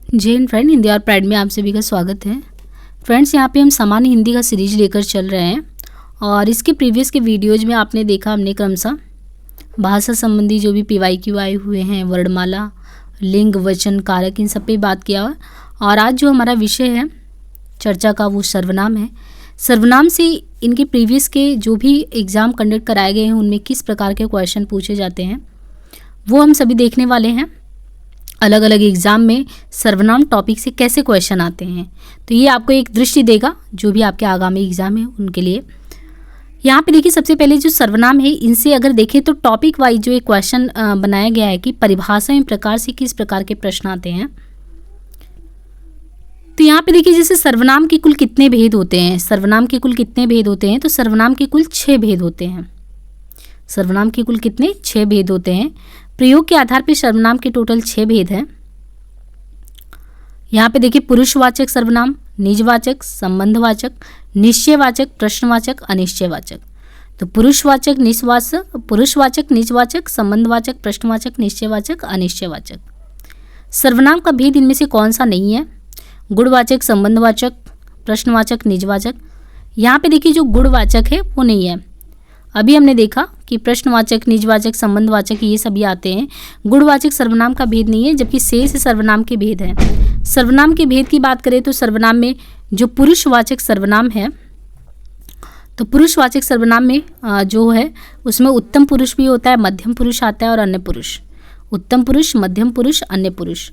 जय हिंद फ्रेंड, हिंदी और प्राइड में आप सभी का स्वागत है। फ्रेंड्स, यहाँ पे हम सामान्य हिंदी का सीरीज लेकर चल रहे हैं और इसके प्रीवियस के वीडियोज में आपने देखा हमने क्रमशः भाषा संबंधी जो भी PYQ आए हुए हैं, वर्णमाला, लिंग, वचन, कारक, इन सब पे बात किया हुआ। और आज जो हमारा विषय है चर्चा का वो सर्वनाम है। सर्वनाम से इनके प्रीवियस के जो भी एग्ज़ाम कंडक्ट कराए गए हैं उनमें किस प्रकार के क्वेश्चन पूछे जाते हैं वो हम सभी देखने वाले हैं। अलग अलग एग्ज़ाम में सर्वनाम टॉपिक से कैसे क्वेश्चन आते हैं, तो ये आपको एक दृष्टि देगा जो भी आपके आगामी एग्ज़ाम है उनके लिए। यहाँ पे देखिए, सबसे पहले जो सर्वनाम है इनसे अगर देखें तो टॉपिक वाइज जो एक क्वेश्चन बनाया गया है कि परिभाषा एवं प्रकार से किस प्रकार के प्रश्न आते हैं। तो यहाँ पे देखिए, जैसे सर्वनाम के कुल कितने भेद होते हैं, सर्वनाम के कुल कितने भेद होते हैं, तो सर्वनाम के कुल 6 भेद होते हैं। सर्वनाम के कुल कितने 6 भेद होते हैं। प्रयोग के आधार पर सर्वनाम के टोटल 6 भेद हैं। यहाँ पे देखिए, पुरुषवाचक सर्वनाम, निजवाचक, संबंधवाचक, निश्चयवाचक, प्रश्नवाचक, अनिश्चयवाचक। तो पुरुषवाचक, निजवाचक, संबंधवाचक, प्रश्नवाचक, निश्चयवाचक, अनिश्चयवाचक। सर्वनाम का भेद इनमें से कौन सा नहीं है? गुणवाचक, संबंधवाचक, प्रश्नवाचक, निजवाचक। यहाँ पे देखिए, जो गुणवाचक है वो नहीं है। अभी हमने देखा कि प्रश्नवाचक, निजवाचक, संबंधवाचक ये सभी आते हैं। गुणवाचक सर्वनाम का भेद नहीं है, जबकि शेष सर्वनाम के भेद हैं। सर्वनाम के भेद की बात करें तो सर्वनाम में जो पुरुषवाचक सर्वनाम है, तो पुरुषवाचक सर्वनाम में जो है उसमें उत्तम पुरुष भी होता है, मध्यम पुरुष आता है और अन्य पुरुष। उत्तम पुरुष, मध्यम पुरुष, अन्य पुरुष।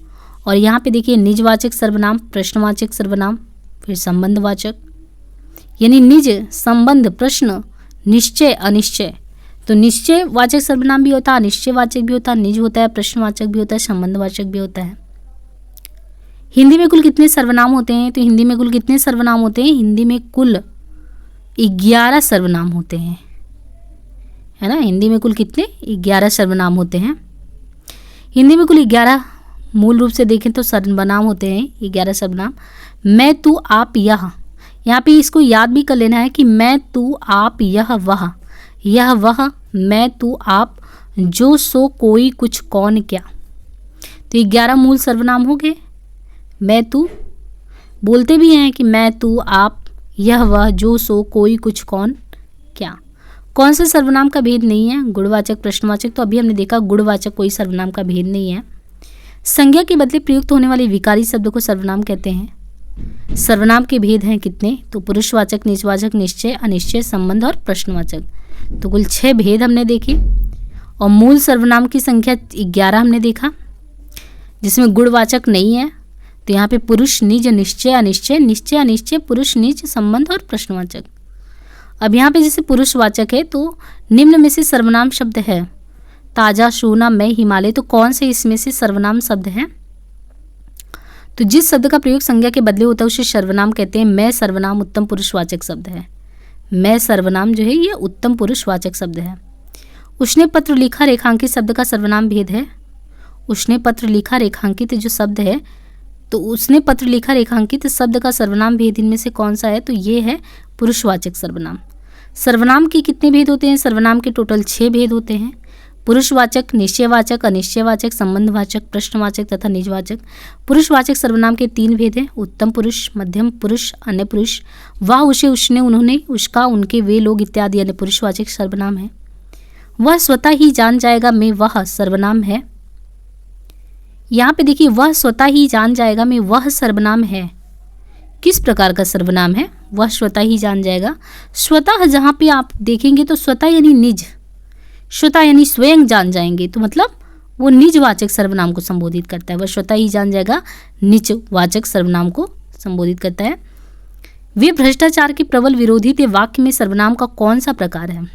और यहाँ पे देखिए, निजवाचक सर्वनाम, प्रश्नवाचक सर्वनाम, फिर संबंधवाचक, यानी निज, संबंध, प्रश्न, निश्चय, अनिश्चय। तो निश्चय वाचक सर्वनाम भी होता है, अनिश्चयवाचक भी होता है, निज होता है, प्रश्नवाचक भी होता है, संबंधवाचक भी होता है। हिंदी में कुल कितने सर्वनाम होते हैं? तो हिंदी में कुल कितने सर्वनाम होते हैं? हिंदी में कुल 11 सर्वनाम होते हैं, है ना। हिंदी में कुल कितने 11 सर्वनाम होते हैं। हिंदी में कुल 11 मूल रूप से देखें तो सर्वनाम होते हैं, 11 सर्वनाम। मैं, तू, आप, यह। यहाँ पे इसको याद भी कर लेना है कि मैं, तू, आप, यह, वह, मैं, तू, आप, जो, सो, कोई, कुछ, कौन, क्या। तो ये 11 मूल सर्वनाम हो गए। मैं, तू, बोलते भी हैं कि मैं, तू, आप, यह, वह, जो, सो, कोई, कुछ, कौन, क्या। कौन सा सर्वनाम का भेद नहीं है? गुणवाचक, प्रश्नवाचक। तो अभी हमने देखा गुणवाचक कोई सर्वनाम का भेद नहीं है। संज्ञा के बदले प्रयुक्त होने वाले विकारी शब्द को सर्वनाम कहते हैं। सर्वनाम के भेद हैं कितने? तो पुरुषवाचक, निजवाचक, निश्चय, अनिश्चय, संबंध और प्रश्नवाचक। तो कुल 6 भेद हमने देखे। और मूल सर्वनाम की संख्या 11 हमने देखा, जिसमें गुणवाचक नहीं है। तो यहाँ पे पुरुष, निज, निश्चय, अनिश्चय, निश्चय, अनिश्चय, पुरुष, निज, संबंध और प्रश्नवाचक। अब यहाँ पे जैसे पुरुषवाचक है तो निम्न में से सर्वनाम शब्द है ताजा, सोना, मैं, हिमालय। तो कौन से इसमें से सर्वनाम शब्द है? तो जिस शब्द का प्रयोग संज्ञा के बदले होता है उसे सर्वनाम कहते हैं। मैं सर्वनाम उत्तम पुरुषवाचक शब्द है। मैं सर्वनाम जो है ये उत्तम पुरुषवाचक शब्द है। उसने पत्र लिखा रेखांकित शब्द का सर्वनाम भेद है। उसने पत्र लिखा रेखांकित जो शब्द है, तो उसने पत्र लिखा रेखांकित शब्द का सर्वनाम भेद इनमें से कौन सा है? तो ये है पुरुषवाचक सर्वनाम। सर्वनाम के कितने भेद होते हैं? सर्वनाम के टोटल 6 भेद होते हैं। पुरुषवाचक, निश्चयवाचक, अनिश्चयवाचक, संबंधवाचक, प्रश्नवाचक तथा निजवाचक। पुरुषवाचक सर्वनाम के 3 भेद हैं: उत्तम पुरुष, मध्यम पुरुष, अन्य पुरुष। वह, उसे, उसने, उन्होंने, उसका, उनके, वे लोग इत्यादि अन्य पुरुषवाचक सर्वनाम है। वह स्वतः ही जान जाएगा मैं, वह सर्वनाम है। यहाँ पे देखिए, वह स्वतः ही जान जाएगा में वह सर्वनाम है। किस प्रकार का सर्वनाम है? वह स्वतः ही जान जाएगा। स्वतः जहाँ पे आप देखेंगे तो स्वतः यानी निज, स्वतः यानी स्वयं जान जाएंगे, तो मतलब वो निजवाचक सर्वनाम को संबोधित करता है। वह स्वतः ही जान जाएगा निजवाचक सर्वनाम को संबोधित करता है। वे भ्रष्टाचार के प्रबल विरोधी थे वाक्य में सर्वनाम का कौन सा प्रकार है?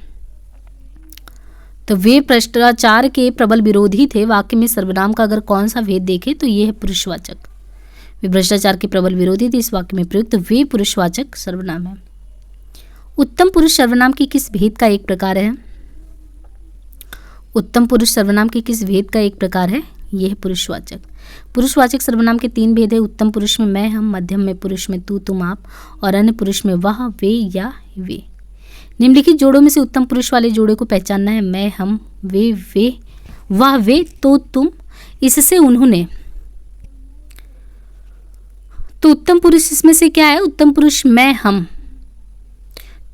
तो वे भ्रष्टाचार के प्रबल विरोधी थे वाक्य में सर्वनाम का अगर कौन सा भेद देखे तो ये है पुरुषवाचक। वे भ्रष्टाचार के प्रबल विरोधी थे, इस वाक्य में प्रयुक्त वे पुरुषवाचक सर्वनाम है। उत्तम पुरुष सर्वनाम की किस भेद का एक प्रकार है? उत्तम पुरुष सर्वनाम के किस भेद का एक प्रकार है? यह है पुरुषवाचक। पुरुषवाचक सर्वनाम के 3 भेद है। उत्तम पुरुष में मैं, हम, मध्यम में पुरुष में तू, तुम, आप और अन्य पुरुष में वह, वे या वे। निम्नलिखित जोड़ों में से उत्तम पुरुष वाले जोड़े को पहचानना है। मैं, हम, वे, वह, वे, तो, तुम, इससे, उन्होंने। तो उत्तम पुरुष इसमें से क्या है? उत्तम पुरुष मैं हम।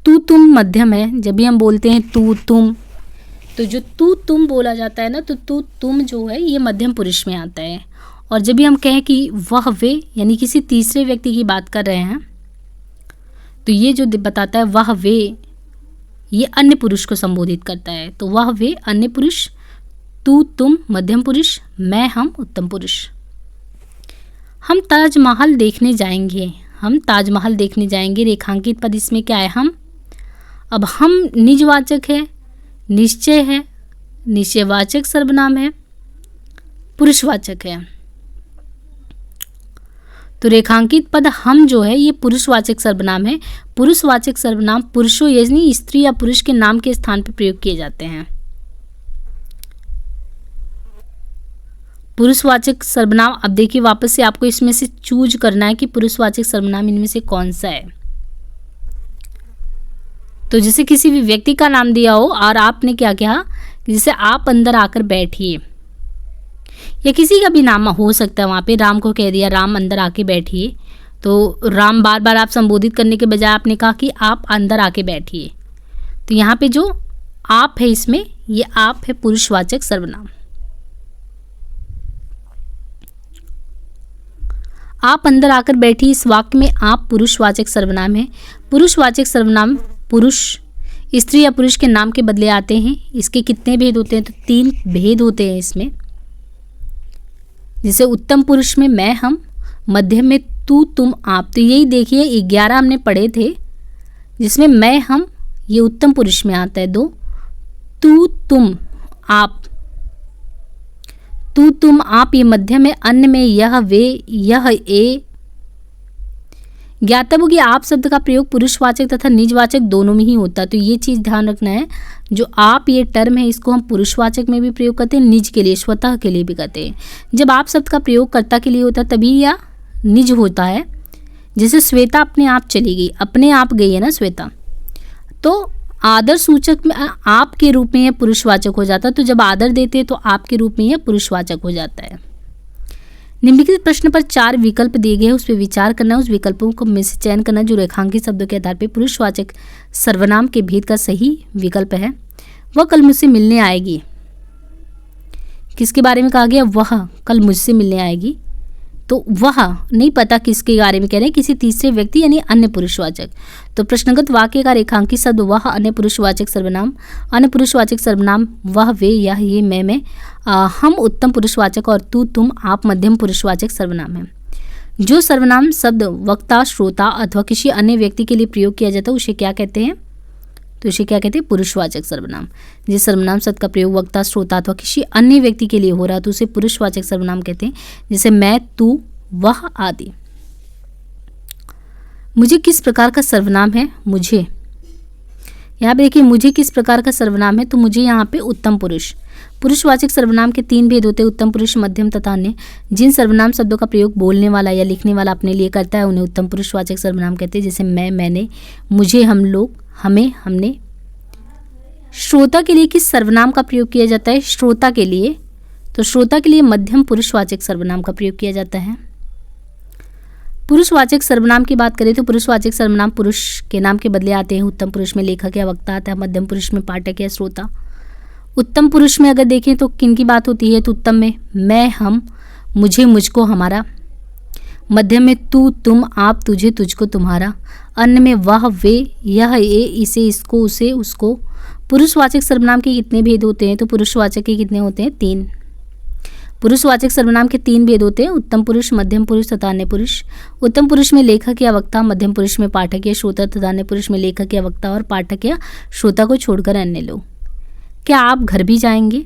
तू तुम मध्यम है। जब भी हम बोलते हैं तू तुम, तो जो तू तुम बोला जाता है ना, तो तू तुम जो है ये मध्यम पुरुष में आता है। और जब भी हम कहें कि वह वे, यानी किसी तीसरे व्यक्ति की बात कर रहे हैं, तो ये जो बताता है वह वे, ये अन्य पुरुष को संबोधित करता है। तो वह वे अन्य पुरुष, तू तुम मध्यम पुरुष, मैं हम उत्तम पुरुष। हम ताजमहल देखने जाएंगे। हम ताजमहल देखने जाएंगे। रेखांकित पद इसमें क्या है? हम। अब हम निजवाचक है, निश्चय है, निश्चयवाचक सर्वनाम है, पुरुषवाचक है। तो रेखांकित पद हम जो है ये पुरुषवाचक सर्वनाम है। पुरुषवाचक सर्वनाम पुरुषों यानी स्त्री या पुरुष के नाम के स्थान पर प्रयोग किए जाते हैं। पुरुषवाचक सर्वनाम, अब देखिए वापस से आपको इसमें से चूज करना है कि पुरुषवाचक सर्वनाम इनमें से कौन सा है। तो जैसे किसी भी व्यक्ति का नाम दिया हो और आपने क्या कहा, जैसे आप अंदर आकर बैठिए, या किसी का भी नाम हो सकता है। वहाँ पे राम को कह दिया, राम अंदर आके बैठिए। तो राम बार बार आप संबोधित करने के बजाय आपने कहा कि आप अंदर आके बैठिए। तो यहाँ पे जो आप है इसमें, ये आप है पुरुषवाचक सर्वनाम। आप अंदर आकर बैठिए, इस वाक्य में आप पुरुषवाचक सर्वनाम है। पुरुषवाचक सर्वनाम पुरुष, स्त्री या पुरुष के नाम के बदले आते हैं। इसके कितने भेद होते हैं? तो 3 भेद होते हैं इसमें। जैसे उत्तम पुरुष में मैं हम, मध्यम में तू तुम आप। तो यही देखिए 11 हमने पढ़े थे, जिसमें मैं हम ये उत्तम पुरुष में आता है 2, तू तुम आप, तू तुम आप ये मध्यम में, अन्य में यह वे यह ए। ज्ञातव्य कि आप शब्द का प्रयोग पुरुषवाचक तथा निजवाचक दोनों में ही होता है। तो ये चीज़ ध्यान रखना है, जो आप ये टर्म है इसको हम पुरुषवाचक में भी प्रयोग करते हैं, निज के लिए, स्वतः के लिए भी करते हैं। जब आप शब्द का प्रयोग कर्ता के लिए होता है तभी या निज होता है। जैसे श्वेता अपने आप चली गई, अपने आप गई है ना श्वेता, तो आदर सूचक में आप के रूप में यह पुरुषवाचक हो जाता है। तो जब आदर देते हैं तो आप के रूप में यह पुरुषवाचक हो जाता है। निम्नलिखित प्रश्न पर 4 विकल्प दिए गए हैं, उस पर विचार करना, उस विकल्पों को में से चयन करना जो रेखांकित शब्दों के आधार पर पुरुषवाचक सर्वनाम के भेद का सही विकल्प है। वह कल मुझसे मिलने आएगी, किसके बारे में कहा गया? वह कल मुझसे मिलने आएगी। तो वह नहीं पता किसके बारे में कह रहे हैं, किसी तीसरे व्यक्ति यानी अन्य पुरुषवाचक। तो प्रश्नगत वाक्य का रेखांकित शब्द वह अन्य पुरुषवाचक सर्वनाम, अन्य पुरुषवाचक सर्वनाम वह वे यह ये मैं हम उत्तम पुरुषवाचक और तू तुम आप मध्यम पुरुषवाचक सर्वनाम है। जो सर्वनाम शब्द वक्ता, श्रोता अथवा किसी अन्य व्यक्ति के लिए प्रयोग किया जाता है उसे क्या कहते हैं? तो इसे क्या कहते हैं? पुरुषवाचक सर्वनाम। जिस सर्वनाम शब्द का प्रयोग वक्ता, श्रोता अथवा किसी अन्य व्यक्ति के लिए हो रहा है तो उसे पुरुषवाचक सर्वनाम कहते हैं। जैसे मैं, तू, वह आदि। मुझे किस प्रकार का सर्वनाम है? मुझे, यहाँ पे देखिए मुझे किस प्रकार का सर्वनाम है, तो मुझे यहाँ पे उत्तम पुरुष। पुरुषवाचक सर्वनाम के 3 भेद होते हैं, उत्तम पुरुष, मध्यम तथा अन्य। जिन सर्वनाम शब्दों का प्रयोग बोलने वाला या लिखने वाला अपने लिए करता है उन्हें उत्तम पुरुषवाचक सर्वनाम कहते हैं। जैसे मैं, मैंने, मुझे, हम लोग, हमें, हमने। श्रोता के लिए किस सर्वनाम का प्रयोग किया जाता है? श्रोता के लिए, तो श्रोता के लिए मध्यम पुरुषवाचक सर्वनाम का प्रयोग किया जाता है। पुरुषवाचक सर्वनाम की बात करें तो पुरुषवाचक सर्वनाम पुरुष के नाम के बदले आते हैं। उत्तम पुरुष में लेखक या वक्ता आता है, मध्यम पुरुष में पाठक या श्रोता। उत्तम पुरुष में अगर देखें तो किन की बात होती है? तो उत्तम में मैं, हम, मुझे, मुझको, हमारा। मध्यम में तू, तुम, आप, तुझे, तुझको, तुम्हारा। अन्य में वह, वे, यह, ये, इसे, इसको, उसे, उसको। पुरुषवाचक सर्वनाम के कितने भेद होते हैं? तो पुरुषवाचक के कितने होते हैं? 3। पुरुषवाचक सर्वनाम के 3 भेद होते हैं, उत्तम पुरुष, मध्यम पुरुष तथा अन्य पुरुष। उत्तम पुरुष में लेखक या वक्ता, मध्यम पुरुष में पाठक या श्रोता तथा अन्य पुरुष में लेखक या वक्ता और पाठक या श्रोता को छोड़कर अन्य लोग। क्या आप घर भी जाएंगे?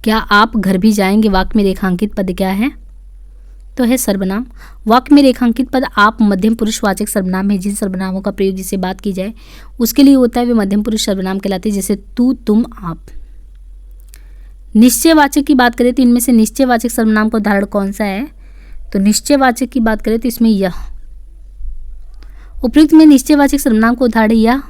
क्या आप घर भी जाएंगे वाक्य में रेखांकित पद क्या है? तो है सर्वनाम। वाक्य में रेखांकित पद आप मध्यम पुरुषवाचक सर्वनाम है। जिन सर्वनामों का प्रयोग जिससे बात की जाए उसके लिए होता है वे मध्यम पुरुष सर्वनाम कहलाते हैं। जैसे तू, तुम, आप। निश्चयवाचक की बात करें तो इनमें से निश्चयवाचक सर्वनाम का उदाहरण कौन सा है? तो निश्चयवाचक की बात करें तो इसमें यह। उपयुक्त में निश्चयवाचक सर्वनाम का उदाहरण यह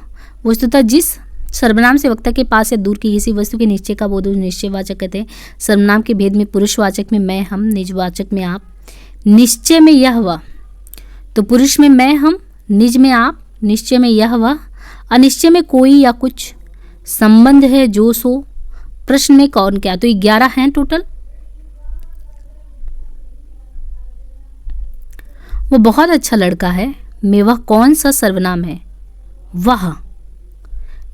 वस्तुतः जिस सर्वनाम से वक्ता के पास या दूर की किसी वस्तु के निश्चय का बोध निश्चयवाचक कहते हैं। सर्वनाम के भेद में पुरुषवाचक में मैं, हम, निजवाचक में आप, निश्चय में यह वह, तो पुरुष में मैं हम, निज में आप, निश्चय में यह वह, अनिश्चय में कोई या कुछ, संबंध है जो सो, प्रश्न में कौन क्या। तो ये 11 हैं टोटल। वो बहुत अच्छा लड़का है में वह कौन सा सर्वनाम है? वह।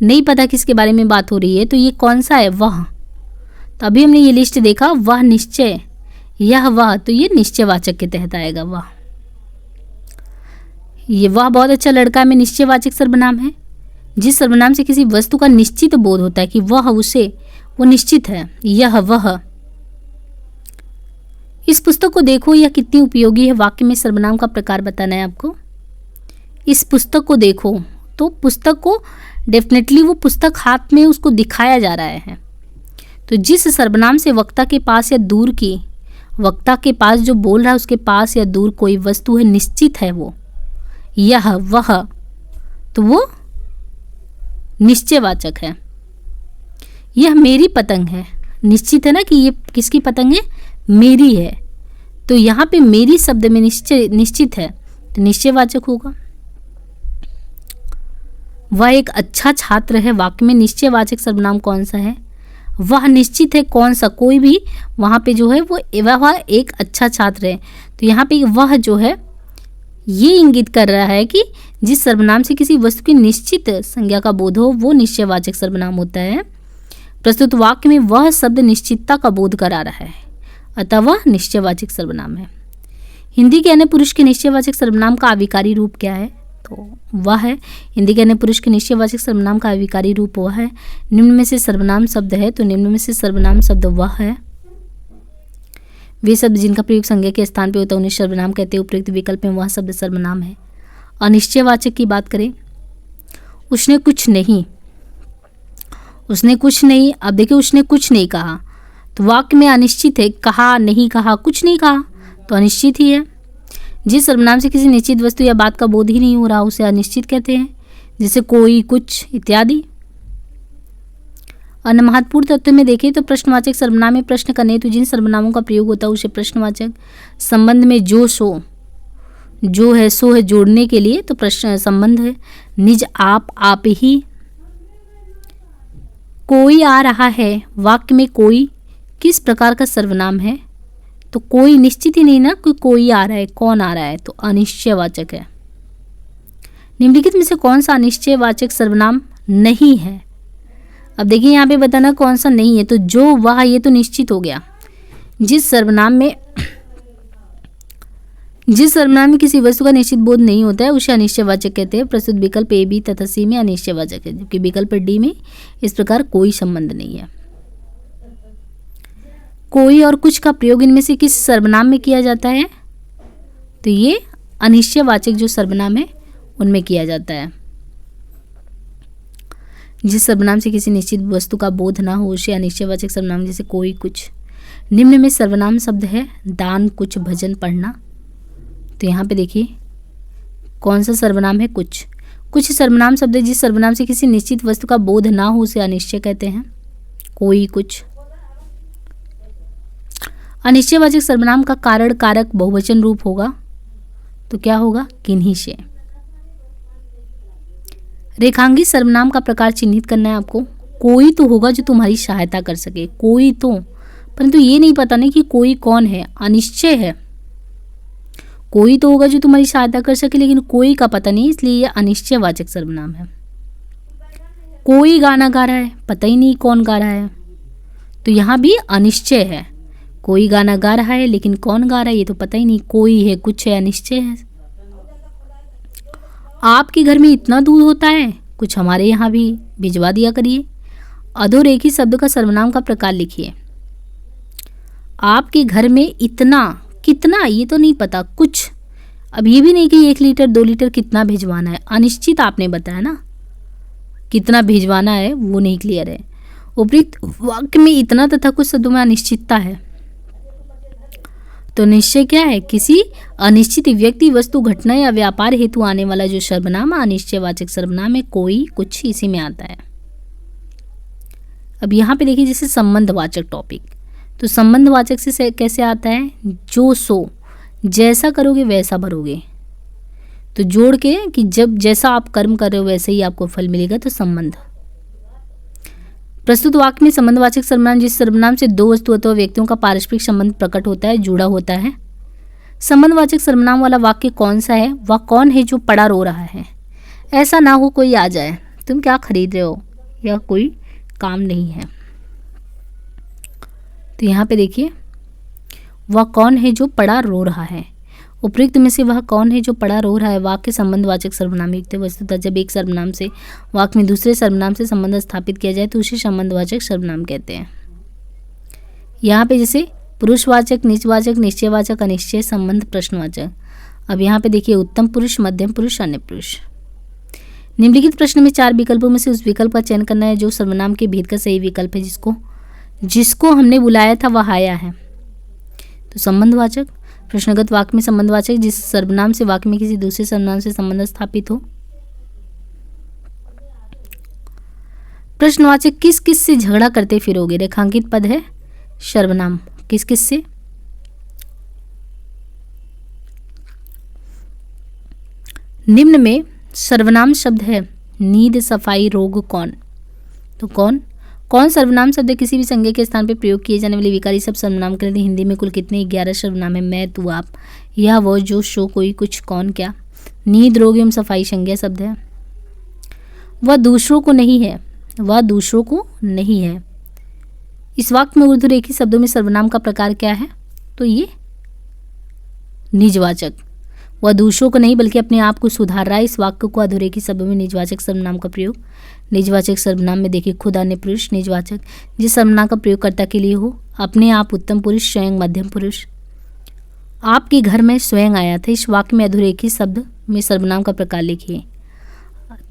नहीं पता किसके बारे में बात हो रही है, तो ये कौन सा है? वह। तो अभी हमने ये लिस्ट देखा, वह निश्चय, यह वह, तो ये निश्चयवाचक के तहत आएगा वह। ये वह बहुत अच्छा लड़का में निश्चयवाचक सर्वनाम है। जिस सर्वनाम से किसी वस्तु का निश्चित बोध होता है कि वह उसे, वो निश्चित है, यह वह। इस पुस्तक को देखो, यह कितनी उपयोगी है। वाक्य में सर्वनाम का प्रकार बताना है आपको। इस पुस्तक को देखो, तो पुस्तक को डेफिनेटली वो पुस्तक हाथ में उसको दिखाया जा रहा है। तो जिस सर्वनाम से वक्ता के पास या दूर की, वक्ता के पास जो बोल रहा है उसके पास या दूर कोई वस्तु है, निश्चित है वो, यह वह, तो वो निश्चयवाचक है। यह मेरी पतंग है, निश्चित है ना कि ये किसकी पतंग है? मेरी है। तो यहाँ पे मेरी शब्द में निश्चित है, तो निश्चयवाचक होगा। वह एक अच्छा छात्र है, वाक्य में निश्चयवाचक सर्वनाम कौन सा है? वह निश्चित है कौन सा? कोई भी वहाँ पे जो है वो वह एक अच्छा छात्र है। तो यहाँ पे वह जो है ये इंगित कर रहा है कि जिस सर्वनाम से किसी वस्तु की निश्चित संज्ञा का बोध हो वो निश्चयवाचक सर्वनाम होता है। प्रस्तुत वाक्य में वह शब्द निश्चितता का बोध करा रहा है, अतः वह निश्चयवाचक सर्वनाम है। हिंदी के अन्य पुरुष के निश्चयवाचक सर्वनाम का अविकारी रूप क्या है? तो वह है। हिंदी के अन्य पुरुष के निश्चयवाचक सर्वनाम का अविकारी रूप वह है। निम्न में से सर्वनाम शब्द है, तो निम्न में से सर्वनाम शब्द वह है। वे शब्द जिनका प्रयोग संज्ञा के स्थान पर होता है उन्हें सर्वनाम कहते हैं। उपयुक्त विकल्प में वह शब्द सर्वनाम है। अनिश्चयवाचक की बात करें, उसने कुछ नहीं, उसने कुछ नहीं। अब देखिए, उसने कुछ नहीं कहा, तो वाक्य में अनिश्चित है। कहा, नहीं कहा, कुछ नहीं कहा, तो अनिश्चित ही है। जिस सर्वनाम से किसी निश्चित वस्तु या बात का बोध ही नहीं हो रहा उसे अनिश्चित कहते हैं, जैसे कोई, कुछ इत्यादि। अन्य महत्वपूर्ण तत्व में देखें तो प्रश्नवाचक सर्वनाम में प्रश्न करने हेतु जिन सर्वनामों का प्रयोग होता है उसे प्रश्नवाचक। संबंध में जो सो, जो है सो है जोड़ने के लिए, तो प्रश्न संबंध है। निज, आप ही। कोई आ रहा है, वाक्य में कोई किस प्रकार का सर्वनाम है? तो कोई निश्चित ही नहीं ना कि कोई आ रहा है, कौन आ रहा है, तो अनिश्चयवाचक है। निम्नलिखित में से कौन सा अनिश्चयवाचक सर्वनाम नहीं है? अब देखिए यहाँ पे बताना कौन सा नहीं है, तो जो, वह, ये तो निश्चित हो गया। जिस सर्वनाम में किसी वस्तु का निश्चित बोध नहीं होता है उसे अनिश्चयवाचक कहते हैं। प्रस्तुत विकल्प ए, बी तथा सी में अनिश्चयवाचक है, जबकि विकल्प डी में इस प्रकार कोई संबंध नहीं है। कोई और कुछ का प्रयोग इनमें से किस सर्वनाम में किया जाता है? तो ये अनिश्चयवाचक जो सर्वनाम है उनमें किया जाता है। जिस सर्वनाम से किसी निश्चित वस्तु का बोध ना हो उसे अनिश्चयवाचक सर्वनाम, जैसे कोई, कुछ। निम्न में सर्वनाम शब्द है दान, कुछ, भजन, पढ़ना। तो यहाँ पे देखिए कौन सा सर्वनाम है? कुछ। कुछ सर्वनाम शब्द है जिस सर्वनाम से किसी निश्चित वस्तु का बोध ना हो उसे अनिश्चय कहते हैं। कोई, कुछ। अनिश्चयवाचक सर्वनाम का कारण कारक बहुवचन रूप होगा, तो क्या होगा? किन्हीं से। रेखांकित सर्वनाम का प्रकार चिन्हित करना है आपको। कोई तो होगा जो तुम्हारी सहायता कर सके, कोई तो, परंतु ये नहीं पता नहीं कि कोई कौन है, अनिश्चय है। कोई तो होगा जो तुम्हारी सहायता कर सके, लेकिन कोई का पता नहीं, इसलिए यह अनिश्चयवाचक सर्वनाम है। कोई गाना गा रहा है, पता ही नहीं कौन गा रहा है, तो यहाँ भी अनिश्चय है। कोई गाना गा रहा है लेकिन कौन गा रहा है ये तो पता ही नहीं। कोई है, कुछ है, अनिश्चय है। आपके घर में इतना दूध होता है, कुछ हमारे यहाँ भी भिजवा दिया करिए। अधोरेखित शब्द का सर्वनाम का प्रकार लिखिए। आपके घर में इतना, कितना ये तो नहीं पता, कुछ। अब ये भी नहीं कि 1 लीटर 2 लीटर कितना भिजवाना है, अनिश्चित आपने बताया ना, कितना भिजवाना है वो नहीं क्लियर है। उपयुक्त वाक्य में इतना तथा कुछ शब्दों में अनिश्चितता है, तो निश्चय क्या है? किसी अनिश्चित व्यक्ति, वस्तु, घटना या व्यापार हेतु आने वाला जो सर्वनाम अनिश्चयवाचक सर्वनाम है। कोई, कुछ इसी में आता है। अब यहाँ पे देखिए जैसे संबंधवाचक टॉपिक, तो संबंधवाचक से कैसे आता है? जो, सो, जैसा करोगे वैसा भरोगे। तो जोड़ के कि जब जैसा आप कर्म कर रहे हो वैसे ही आपको फल मिलेगा। तो संबंध। प्रस्तुत वाक्य में संबंधवाचक सर्वनाम जिस सर्वनाम से दो वस्तु अथवा व्यक्तियों का पारस्परिक संबंध प्रकट होता है, जुड़ा होता है। संबंधवाचक सर्वनाम वाला वाक्य कौन सा है? वह कौन है जो पड़ा रो रहा है? ऐसा ना हो कोई आ जाए, तुम क्या खरीद रहे हो, या कोई काम नहीं है। तो यहाँ पे देखिए, वह कौन है जो पड़ा रो रहा है। उपयुक्त में से वह कौन है जो पड़ा रो रहा है वाक्य संबंधवाचक सर्वनाम युक्त है। वस्तुतः जब एक सर्वनाम से वाक्य में दूसरे सर्वनाम से संबंध स्थापित किया जाए तो उसे संबंधवाचक सर्वनाम कहते हैं। यहाँ पे जैसे पुरुषवाचक, निजवाचक, निश्चयवाचक, अनिश्चय, संबंध, प्रश्नवाचक। अब यहाँ पे देखिए उत्तम पुरुष, मध्यम पुरुष, अन्य पुरुष। निम्नलिखित प्रश्न में 4 विकल्पों में से उस विकल्प का चयन करना है जो सर्वनाम के भेद का सही विकल्प है, जिसको हमने बुलाया था वह आया है। तो संबंधवाचक। प्रश्नगत वाक्य में संबंधवाचक जिस सर्वनाम से वाक्य में किसी दूसरे सर्वनाम से संबंध स्थापित हो। प्रश्नवाचक किस किस से झगड़ा करते फिरोगे। रेखांकित पद है सर्वनाम, किस किस से। निम्न में सर्वनाम शब्द है नींद, सफाई, रोग, कौन। तो कौन सर्वनाम शब्द किसी भी संज्ञा के स्थान पर प्रयोग किए जाने वाले विकारी शब्द सर्वनाम के लिए हिंदी में कुल कितने 11 सर्वनाम है। मैं, तू, आप, यह, वो, जो, शो, कोई, कुछ, कौन, क्या। नींद, रोग एवं सफाई संज्ञा शब्द है। वह दूसरों को नहीं है। इस वाक्य में ऊर्ध्वरेखी शब्दों में सर्वनाम का प्रकार क्या है? तो ये निजवाचक। वह दूसरों को नहीं बल्कि अपने आप को सुधार रहा है। इस वाक्य को अधोरेखी शब्दों में निजवाचक सर्वनाम का प्रयोग। निजवाचक सर्वनाम में देखिए खुद, अन्य पुरुष। निजवाचक जिस सर्वनाम का प्रयोग कर्ता के लिए हो। अपने आप, उत्तम पुरुष, स्वयं, मध्यम पुरुष। आपके घर में स्वयं आया था। इस वाक्य में अधोरेखी शब्द में सर्वनाम का प्रकार लिखिए।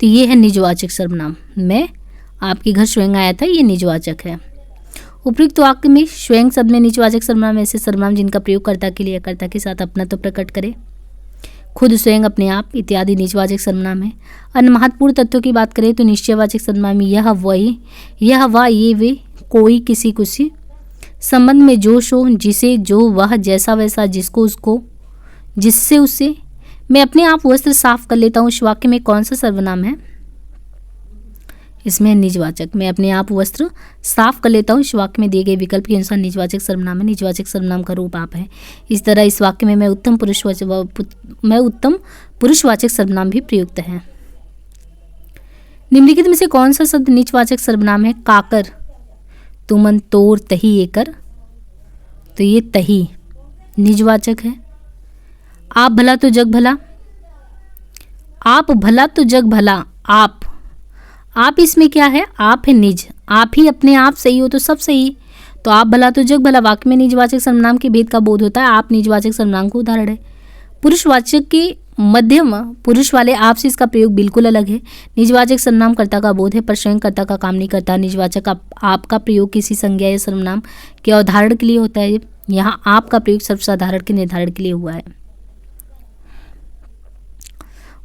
तो ये है निजवाचक सर्वनाम। मैं आपके घर स्वयं आया था, ये निजवाचक है। उपयुक्त वाक्य में स्वयं शब्द में निजवाचक सर्वनाम ऐसे सर्वनाम जिनका प्रयोग कर्ता के लिए कर्ता के साथ अपना तो प्रकट करे। खुद, स्वयं, अपने आप इत्यादि निजवाचक सर्वनाम है। अन्य महत्वपूर्ण तथ्यों की बात करें तो निश्चयवाचक सर्वनाम यह, वही, यह, वह, ये, वे, कोई, किसी, कुछ। संबंध में जो, सो, जिसे, जो, वह, जैसा, वैसा, जिसको, उसको, जिससे, उससे। मैं अपने आप वस्त्र साफ कर लेता हूँ। इस वाक्य में कौन सा सर्वनाम है? इसमें निजवाचक। मैं अपने आप वस्त्र साफ कर लेता हूँ। इस वाक्य में दिए गए विकल्प के अनुसार निजवाचक सर्वनाम है। निजवाचक सर्वनाम का रूप आप है। इस तरह इस वाक्य में मैं उत्तम पुरुषवाचक सर्वनाम भी प्रयुक्त है। निम्नलिखित में से कौन सा शब्द निजवाचक सर्वनाम है? काकर, तुमन, तोर, तही, एकर। तो ये तही निजवाचक है। आप भला तो जग भला। आप भला तो जग भला। आप इसमें क्या है? आप है निज। आप ही अपने आप सही हो तो सब सही। तो आप भला तो जग भला वाक्य में निजवाचक सर्वनाम के भेद का बोध होता है। आप निजवाचक सर्वनाम का उदाहरण है। पुरुषवाचक के मध्यम पुरुष वाले आप से इसका प्रयोग बिल्कुल अलग है। निजवाचक सर्वनाम कर्ता का बोध है पर स्वयं कर्ता का काम नहीं करता। निजवाचक आपका प्रयोग किसी संज्ञा या सर्वनाम के अवधारण के लिए होता है। यहाँ आप का प्रयोग सर्वसाधारण के निर्धारण के लिए हुआ है।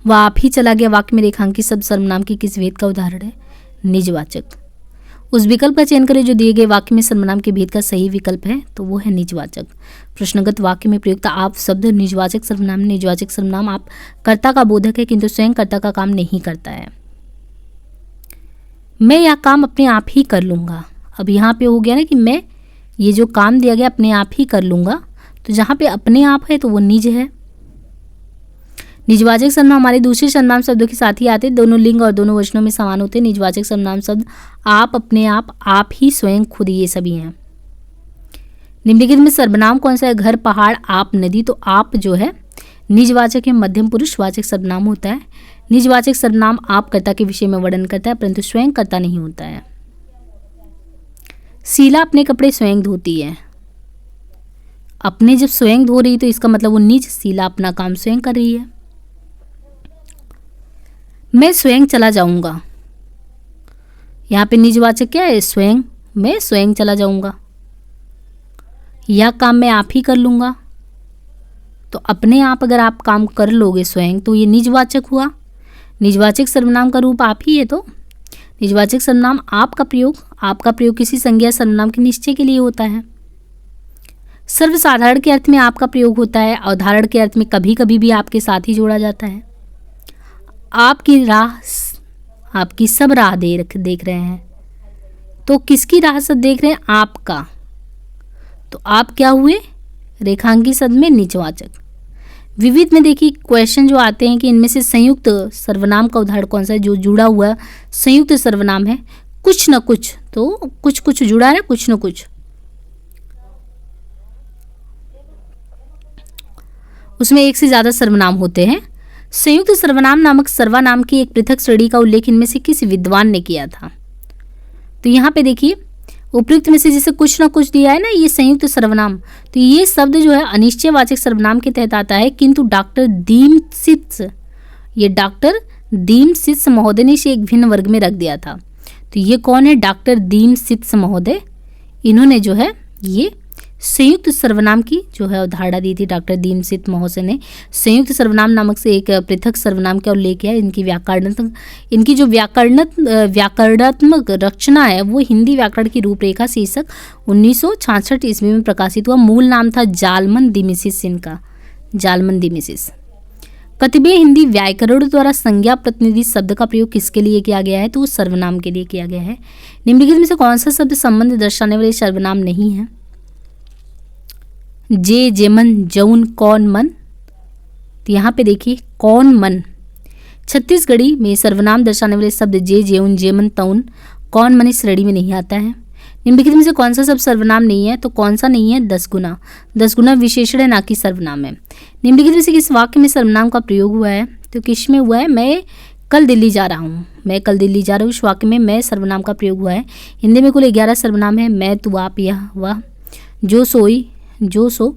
वह आप ही चला गया वाक्य में रेखांकित शब्द सर्वनाम की किस भेद का उदाहरण है? निजवाचक। उस विकल्प का चयन करें जो दिए गए वाक्य में सर्वनाम के भेद का सही विकल्प है, तो वो है निजवाचक। प्रश्नगत वाक्य में प्रयुक्त आप शब्द निजवाचक सर्वनाम। निजवाचक सर्वनाम आप कर्ता का बोधक है किंतु स्वयं कर्ता का काम नहीं करता है। मैं यह काम अपने आप ही कर लूँगा। अब यहाँ पे हो गया ना कि मैं ये जो काम दिया गया अपने आप ही कर लूँगा, तो जहाँ पे अपने आप है तो वो निज है। निजवाचक सर्वनाम हमारे दूसरे सर्वनाम शब्दों के साथ ही आते, दोनों लिंग और दोनों वचनों में समान होते हैं। निजवाचक सर्वनाम शब्द आप, अपने आप ही, स्वयं, खुद, ये सभी हैं। निम्नलिखित में सर्वनाम कौन सा है? घर, पहाड़, आप, नदी। तो आप जो है निजवाचक है, मध्यम पुरुषवाचक सर्वनाम होता है। निजवाचक सर्वनाम आप कर्ता के विषय में वर्णन करता है परंतु स्वयं कर्ता नहीं होता है। शीला अपने कपड़े स्वयं धोती है। अपने जब स्वयं धो रही तो इसका मतलब वो निज, शीला अपना काम स्वयं कर रही है। मैं स्वयं चला जाऊंगा। यहाँ पे निजवाचक क्या है? स्वयं। मैं स्वयं चला जाऊंगा। यह काम मैं आप ही कर लूँगा। तो अपने आप अगर आप काम कर लोगे स्वयं तो ये निजवाचक हुआ। निजवाचक सर्वनाम का रूप आप ही है। तो निजवाचक सर्वनाम आपका प्रयोग किसी संज्ञा सर्वनाम के निश्चय के लिए होता है। सर्वसाधारण के अर्थ में आप का प्रयोग होता है, अवधारण के अर्थ में कभी कभी भी आपके साथ ही जोड़ा जाता है। आपकी राह, आपकी सब राह देख रहे हैं, तो किसकी राह सब देख रहे हैं? आपका। तो आप क्या हुए? रेखांकित शब्द में निजवाचक। विविध में देखिए क्वेश्चन जो आते हैं कि इनमें से संयुक्त सर्वनाम का उदाहरण कौन सा है? जो जुड़ा हुआ संयुक्त सर्वनाम है, कुछ न कुछ, तो कुछ कुछ जुड़ा है, कुछ न कुछ। उसमें एक से ज्यादा सर्वनाम होते हैं। संयुक्त सर्वनाम नामक सर्वनाम की एक पृथक श्रेणी का उल्लेख इनमें से किस विद्वान ने किया था? तो यहाँ पे देखिए उपयुक्त में से जैसे कुछ ना कुछ दिया है ना, ये संयुक्त सर्वनाम, तो ये शब्द जो है अनिश्चयवाचक सर्वनाम के तहत आता है, किंतु डॉक्टर दीमसित्स महोदय ने इसे एक भिन्न वर्ग में रख दिया था। तो ये कौन है? डॉक्टर दीमसित्स महोदय। इन्होंने जो है ये संयुक्त सर्वनाम की जो है अवधारणा दी थी। डॉक्टर दीमसित्स महोदय ने संयुक्त सर्वनाम नामक से एक पृथक सर्वनाम का उल्लेख किया। इनकी जो व्याकरणात्मक रचना है वो हिंदी व्याकरण की रूपरेखा शीर्षक 1966 ईस्वी में प्रकाशित हुआ। मूल नाम था जालमन दिमिसिस इनका, जालमन दिमिसिस। कतिपय हिंदी व्याकरण द्वारा संज्ञा प्रतिनिधि शब्द का प्रयोग किसके लिए किया गया है? तो सर्वनाम के लिए किया गया है। निम्नलिखित में से कौन सा शब्द संबंध दर्शाने वाले सर्वनाम नहीं है? जे, जेमन, जौन, कौन, मन। तो यहाँ पे देखिए कौन, मन। छत्तीसगढ़ी में सर्वनाम दर्शाने वाले शब्द जे, जेउन, जेमन, तौन, कौन, मन इस श्रेणी में नहीं आता है। निम्नलिखित में से कौन सा शब्द सर्वनाम नहीं है? तो कौन सा नहीं है? 10 गुना। 10 गुना विशेषण है, ना कि सर्वनाम है। निम्नलिखित में से किस वाक्य में सर्वनाम का प्रयोग हुआ है? तो किस में हुआ है? मैं कल दिल्ली जा रहा हूँ, मैं कल दिल्ली जा रहा हूँ, इस वाक्य में मैं सर्वनाम का प्रयोग हुआ है। हिंदी में कुल 11 सर्वनाम है। मैं, तू, आप, यह, वह, जो, सोई, जो, सो,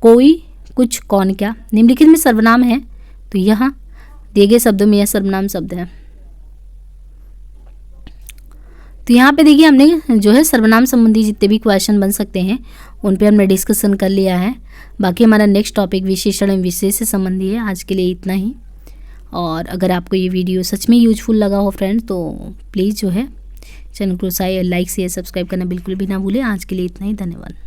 कोई, कुछ, कौन, क्या। निम्नलिखित में सर्वनाम है, तो यहाँ दिए गए शब्दों में यह सर्वनाम शब्द है। तो यहाँ पे देखिए हमने जो है सर्वनाम संबंधी जितने भी क्वेश्चन बन सकते हैं उन पे हमने डिस्कशन कर लिया है। बाकी हमारा नेक्स्ट टॉपिक विशेषण एवं विशेष से संबंधी है। आज के लिए इतना ही। और अगर आपको ये वीडियो सच में यूजफुल लगा हो फ्रेंड, तो प्लीज़ जो है चैनल को लाइक शेयर सब्सक्राइब करना बिल्कुल भी ना भूलें। आज के लिए इतना ही, धन्यवाद।